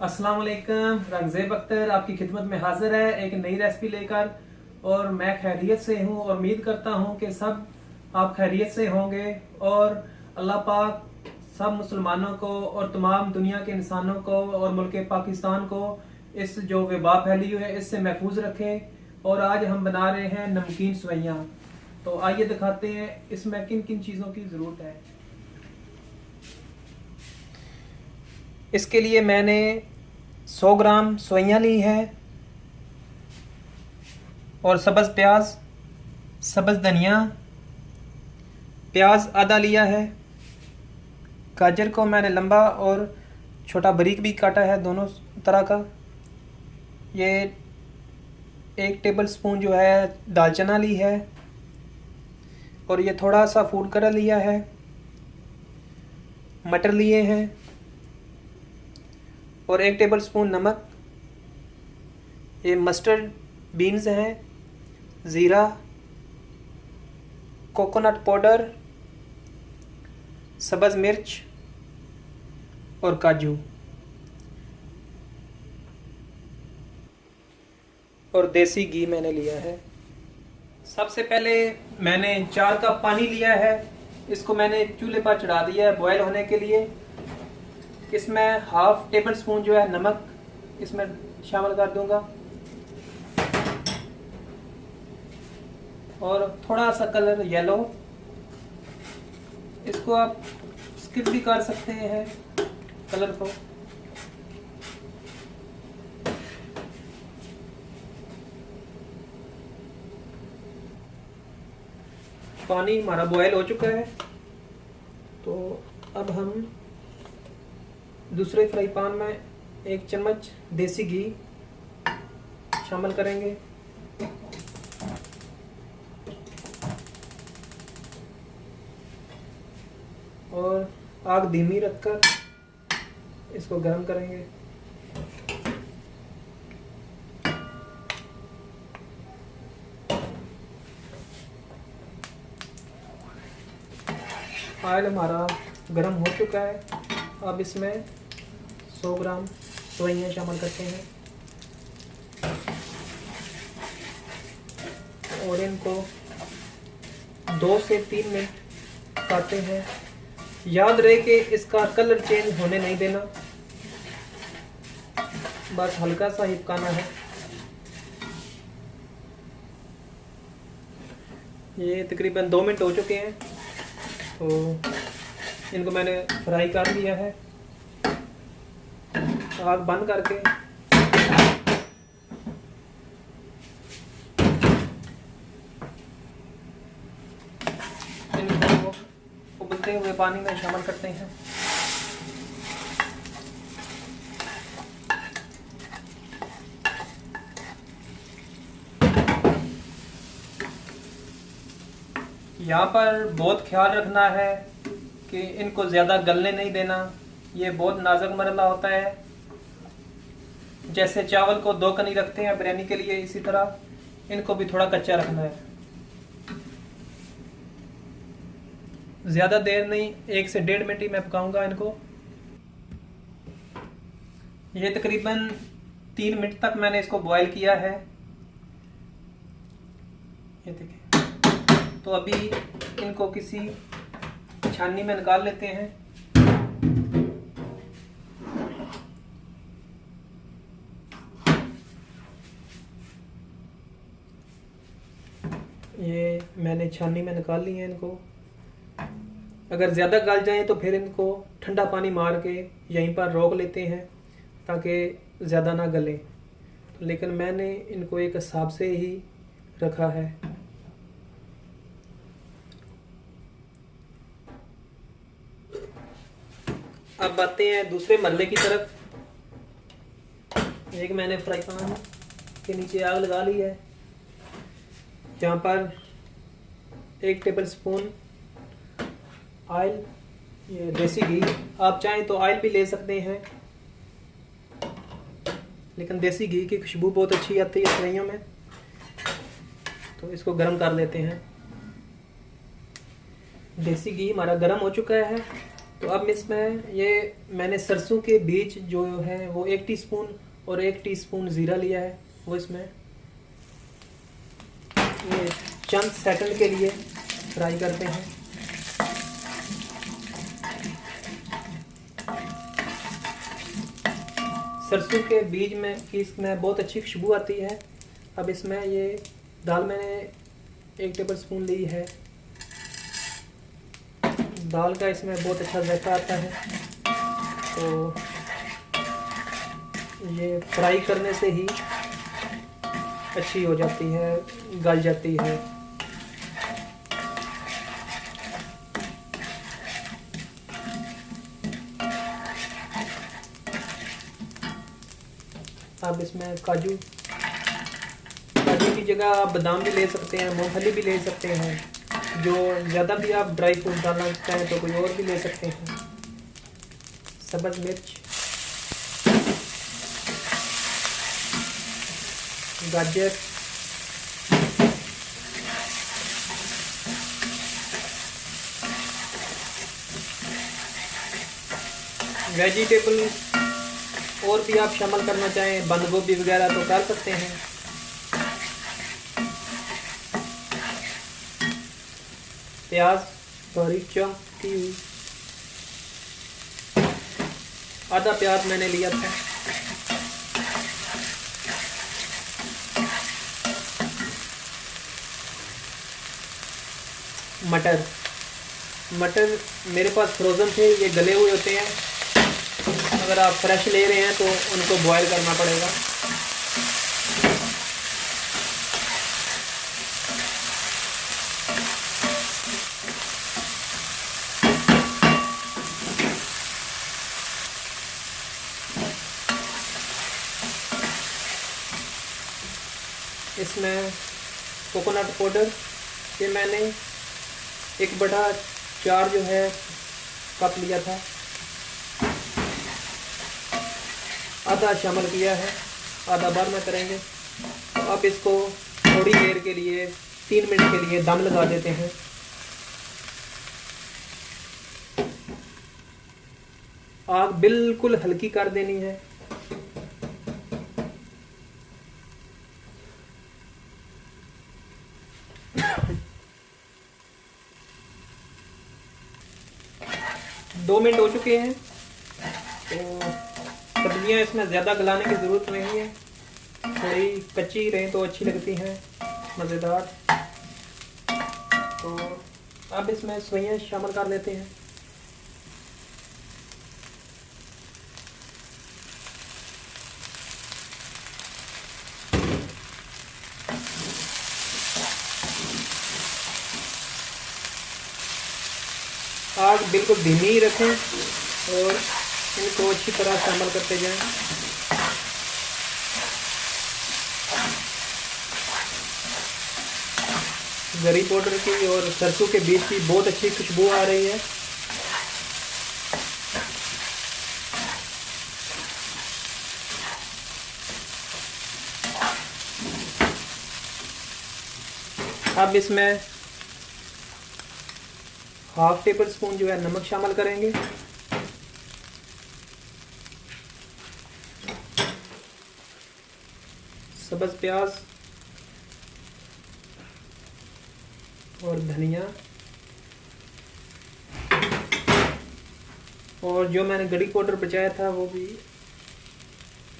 अस्सलाम वालेकुम। रंगज़ेब अख्तर आपकी खिदमत में हाजिर है एक नई रेसिपी लेकर। और मैं खैरियत से हूँ और उम्मीद करता हूँ कि सब आप खैरियत से होंगे और अल्लाह पाक सब मुसलमानों को और तमाम दुनिया के इंसानों को और मुल्क पाकिस्तान को इस जो वबा फैली हुई है इससे महफूज रखे। और आज हम बना रहे हैं नमकीन सेवइयाँ। तो आइए दिखाते हैं इसमें किन किन चीज़ों की ज़रूरत है। इसके लिए मैंने 100 ग्राम सेवइयाँ ली है और सब्ज़ प्याज, सब्ज़ धनिया, प्याज आधा लिया है। गाजर को मैंने लंबा और छोटा बारीक भी काटा है, दोनों तरह का। ये 1 टेबल स्पून जो है दालचना ली है और ये थोड़ा सा फूड कलर लिया है। मटर लिए हैं और 1 टेबल स्पून नमक। ये मस्टर्ड बीन्स हैं, ज़ीरा, कोकोनट पाउडर, सब्ज़ मिर्च और काजू और देसी घी मैंने लिया है। सबसे पहले मैंने 4 कप पानी लिया है। इसको मैंने चूल्हे पर चढ़ा दिया है बॉयल होने के लिए। इसमें 1/2 टेबल स्पून जो है नमक इसमें शामिल कर दूंगा और थोड़ा सा कलर येलो। इसको आप स्किप भी कर सकते हैं कलर को। पानी हमारा बॉयल हो चुका है तो अब हम दूसरे फ्राई पैन में 1 चम्मच देसी घी शामिल करेंगे और आग धीमी रखकर इसको गर्म करेंगे। ऑयल हमारा गर्म हो चुका है। अब इसमें 100 ग्राम सेवइयाँ शामिल करते हैं और इनको 2 से 3 मिनट पकाते हैं। याद रहे कि इसका कलर चेंज होने नहीं देना, बस हल्का सा ही पकाना है। ये तकरीबन 2 मिनट हो चुके हैं तो इनको मैंने फ्राई कर लिया है। आग बंद करके इनको उबलते हुए पानी में शामिल करते हैं। यहाँ पर बहुत ख्याल रखना है कि इनको ज़्यादा गलने नहीं देना। ये बहुत नाजुक मरला होता है। जैसे चावल को 2 कनी रखते हैं बिरयानी के लिए, इसी तरह इनको भी थोड़ा कच्चा रखना है। ज़्यादा देर नहीं, 1 से 1.5 मिनट ही मैं पकाऊंगा इनको। ये तकरीबन 3 मिनट तक मैंने इसको बॉयल किया है। ये देखिए। तो अभी इनको किसी छाननी में निकाल लेते हैं। ये मैंने छाननी में निकाल ली है इनको। अगर ज़्यादा गल जाए तो फिर इनको ठंडा पानी मार के यहीं पर रोक लेते हैं ताकि ज़्यादा ना गलें, लेकिन मैंने इनको एक हिसाब से ही रखा है। अब आते हैं दूसरे मरले की तरफ। एक मैंने फ्राई पैन के नीचे आग लगा ली है। यहाँ पर 1 टेबल स्पून ऑयल, ये देसी घी। आप चाहें तो ऑयल भी ले सकते हैं, लेकिन देसी घी की खुशबू बहुत अच्छी आती है सेवइयों में। तो इसको गर्म कर लेते हैं। देसी घी हमारा गर्म हो चुका है तो अब इसमें ये मैंने सरसों के बीज जो है वो 1 टीस्पून और 1 टीस्पून ज़ीरा लिया है, वो इसमें ये चंद सेकंड के लिए फ्राई करते हैं। सरसों के बीज में की इसमें बहुत अच्छी खुशबू आती है। अब इसमें ये दाल मैंने 1 टेबल स्पून ली है। दाल का इसमें बहुत अच्छा जायका आता है, तो ये फ्राई करने से ही अच्छी हो जाती है, गल जाती है। अब इसमें काजू की जगह आप बादाम भी ले सकते हैं, मूंगफली भी ले सकते हैं। जो ज़्यादा भी आप ड्राई फ्रूट डालना चाहें तो कोई और भी ले सकते हैं। सब्ज़ मिर्च, गाजर, वेजिटेबल और भी आप शामिल करना चाहें, बंद गोभी वगैरह तो डाल सकते हैं। प्याज बारीक चॉप की हुई, आधा प्याज मैंने लिया था। मटर मेरे पास फ्रोज़न थे, ये गले हुए होते हैं। अगर आप फ्रेश ले रहे हैं तो उनको बॉयल करना पड़ेगा। इसमें कोकोनट पाउडर, ये मैंने 1/4 जो है कप लिया था, आधा शामिल किया है, आधा बाद में करेंगे। तो अब इसको थोड़ी देर के लिए 3 मिनट के लिए दम लगा देते हैं। आग बिल्कुल हल्की कर देनी है। दो मिनट हो चुके हैं, तो सब्जियां इसमें ज़्यादा गलाने की ज़रूरत नहीं है, थोड़ी कच्ची रहें तो अच्छी लगती हैं, मज़ेदार। तो अब इसमें सेवइयां शामिल कर लेते हैं। आग बिल्कुल धीमी ही रखें और इनको अच्छी तरह शामिल करते जाएं। गरी पाउडर की और सरसों के बीज की बहुत अच्छी खुशबू आ रही है। अब इसमें 1/2 टेबल स्पून जो है नमक शामिल करेंगे। सब्ज़ प्याज और धनिया, और जो मैंने गरी पाउडर बचाया था वो भी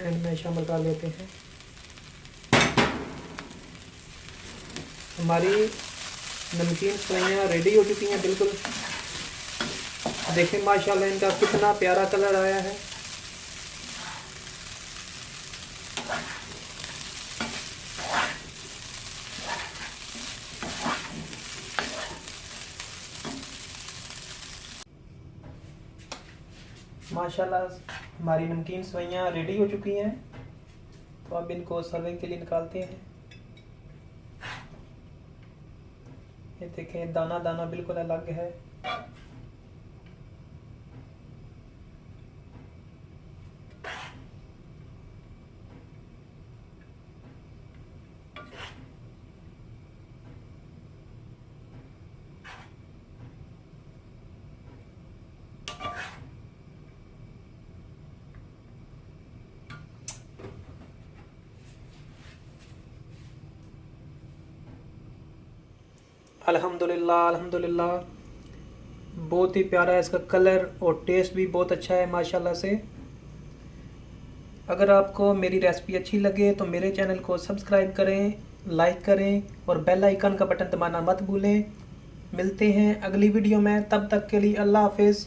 एंड में शामिल कर लेते हैं। हमारी नमकीन सेवइयां रेडी हो चुकी हैं बिल्कुल। देखें माशाल्लाह इनका कितना प्यारा कलर आया है। माशाल्लाह हमारी नमकीन सेवइयां रेडी हो चुकी हैं। तो अब इनको सर्विंग के लिए निकालते हैं। ये देखें दाना दाना बिल्कुल अलग है। अल्हम्दुलिल्लाह अल्हम्दुलिल्लाह। बहुत ही प्यारा है इसका कलर और टेस्ट भी बहुत अच्छा है माशाल्लाह से। अगर आपको मेरी रेसिपी अच्छी लगे तो मेरे चैनल को सब्सक्राइब करें, लाइक करें और बेल आइकन का बटन दबाना मत भूलें। मिलते हैं अगली वीडियो में, तब तक के लिए अल्लाह हाफिज़।